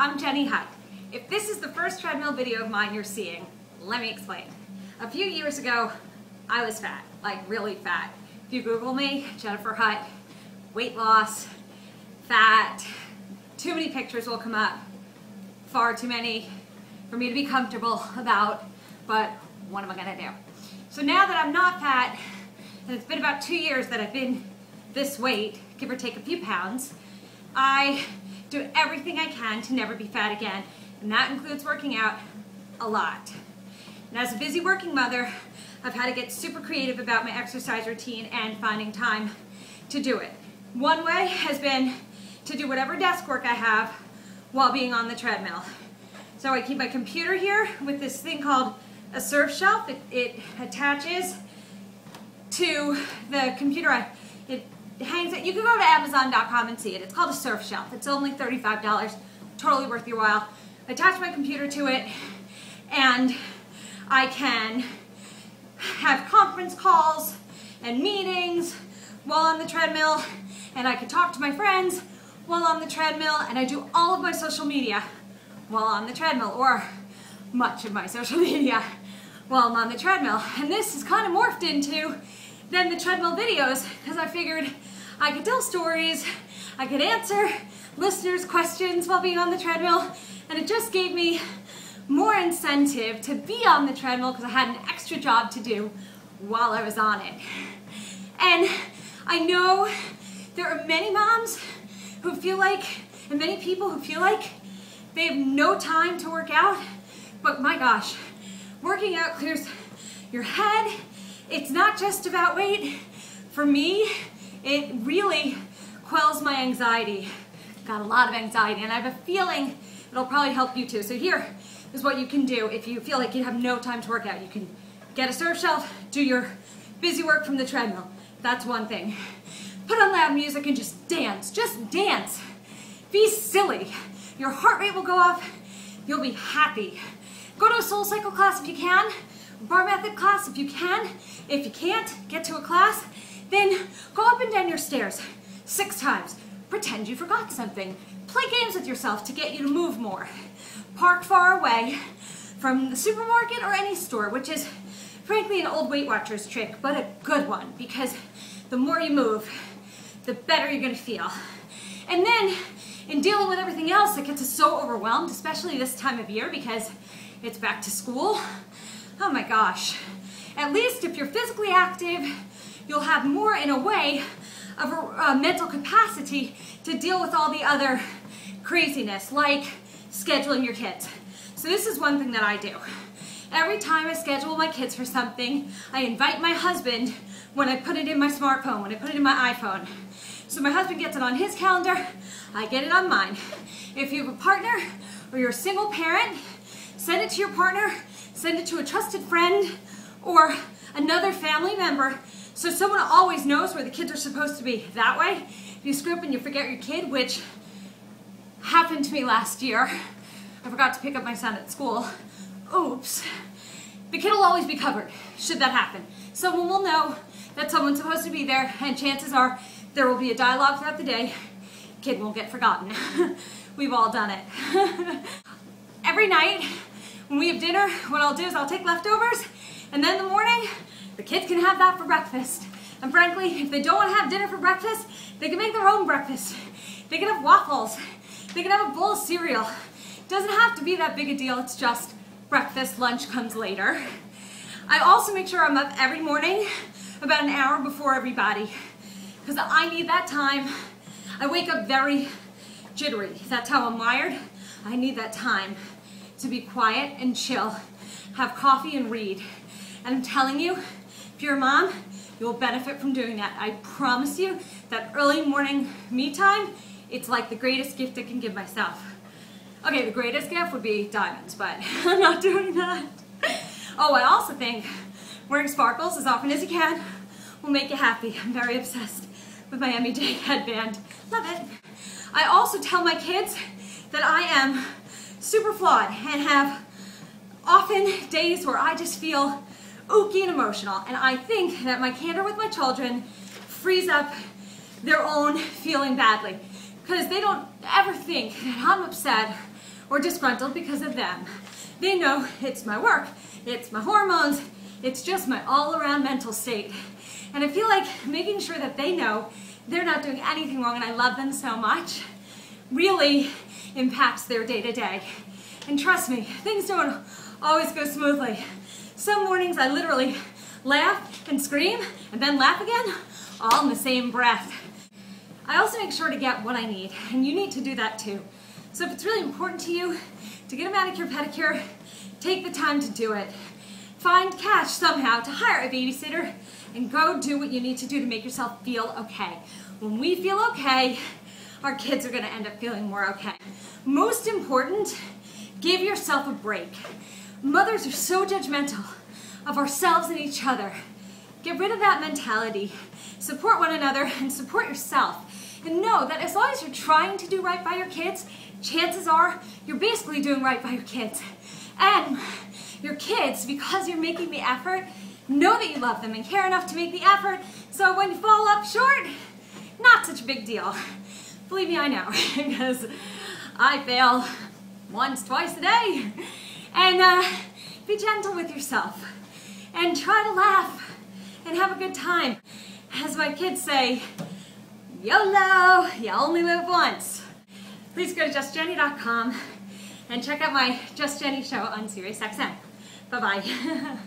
I'm Jenny Hutt. If this is the first treadmill video of mine you're seeing, let me explain. A few years ago, I was fat, like really fat. If you Google me, Jennifer Hutt, weight loss, fat, too many pictures will come up. Far too many for me to be comfortable about, but what am I gonna do? So now that I'm not fat, and it's been about 2 years that I've been this weight, give or take a few pounds, I do everything I can to never be fat again, and that includes working out a lot. And as a busy working mother, I've had to get super creative about my exercise routine and finding time to do it. One way has been to do whatever desk work I have while being on the treadmill. So I keep my computer here with this thing called a surf shelf. It attaches to the computer. It hangs it. You can go to Amazon.com and see it. It's called a surf shelf. It's only $35. Totally worth your while. I attach my computer to it, and I can have conference calls and meetings while on the treadmill, and I can talk to my friends while on the treadmill, and I do all of my social media while on the treadmill, or much of my social media while I'm on the treadmill. And this is kind of morphed into then the treadmill videos, because I figured I could tell stories, I could answer listeners' questions while being on the treadmill, and it just gave me more incentive to be on the treadmill because I had an extra job to do while I was on it. And I know there are many moms who feel like, and many people who feel like they have no time to work out, but my gosh, working out clears your head. It's not just about weight. For me, it really quells my anxiety. Got a lot of anxiety, and I have a feeling it'll probably help you too. So here is what you can do if you feel like you have no time to work out. You can get a surf shelf, do your busy work from the treadmill. That's one thing. Put on loud music and just dance. Just dance. Be silly. Your heart rate will go up. You'll be happy. Go to a soul cycle class if you can. Bar method class if you can. If you can't get to a class, then go up and down your stairs 6 times. Pretend you forgot something. Play games with yourself to get you to move more. Park far away from the supermarket or any store, which is frankly an old Weight Watchers trick, but a good one, because the more you move, the better you're gonna feel. And then in dealing with everything else that gets us so overwhelmed, especially this time of year because it's back to school, oh my gosh. At least if you're physically active, you'll have more, in a way, of a mental capacity to deal with all the other craziness, like scheduling your kids. So this is one thing that I do. Every time I schedule my kids for something, I invite my husband when I put it in my smartphone, when I put it in my iPhone. So my husband gets it on his calendar, I get it on mine. If you have a partner or you're a single parent, send it to your partner, send it to a trusted friend or another family member, so someone always knows where the kids are supposed to be. That way, if you screw up and you forget your kid, which happened to me last year, I forgot to pick up my son at school. Oops. The kid will always be covered, should that happen. Someone will know that someone's supposed to be there, and chances are there will be a dialogue throughout the day. Kid won't get forgotten. We've all done it. Every night when we have dinner, what I'll do is I'll take leftovers, and then in the morning, the kids can have that for breakfast. And frankly, if they don't want to have dinner for breakfast, they can make their own breakfast. They can have waffles. They can have a bowl of cereal. It doesn't have to be that big a deal. It's just breakfast, lunch comes later. I also make sure I'm up every morning about an hour before everybody, because I need that time. I wake up very jittery. That's how I'm wired. I need that time to be quiet and chill, have coffee and read. And I'm telling you, if you're a mom, you will benefit from doing that. I promise you that early morning me time, it's like the greatest gift I can give myself. Okay, the greatest gift would be diamonds, but I'm not doing that. Oh, I also think wearing sparkles as often as you can will make you happy. I'm very obsessed with my Emmy Jake headband. Love it. I also tell my kids that I am super flawed and have often days where I just feel ooky and emotional, and I think that my candor with my children frees up their own feeling badly, because they don't ever think that I'm upset or disgruntled because of them. They know it's my work, it's my hormones, it's just my all-around mental state. And I feel like making sure that they know they're not doing anything wrong and I love them so much really impacts their day-to-day. And trust me, things don't always go smoothly. Some mornings I literally laugh and scream and then laugh again, all in the same breath. I also make sure to get what I need, and you need to do that too. So if it's really important to you to get a manicure, pedicure, take the time to do it. Find cash somehow to hire a babysitter and go do what you need to do to make yourself feel okay. When we feel okay, our kids are going to end up feeling more okay. Most important, give yourself a break. Mothers are so judgmental of ourselves and each other. Get rid of that mentality. Support one another and support yourself. And know that as long as you're trying to do right by your kids, chances are you're basically doing right by your kids. And your kids, because you're making the effort, know that you love them and care enough to make the effort, so when you fall up short, not such a big deal. Believe me, I know, because I fail once, twice a day. And be gentle with yourself and try to laugh and have a good time. As my kids say, YOLO, you only live once. Please go to justjenny.com and check out my Just Jenny show on SiriusXM. Bye-bye.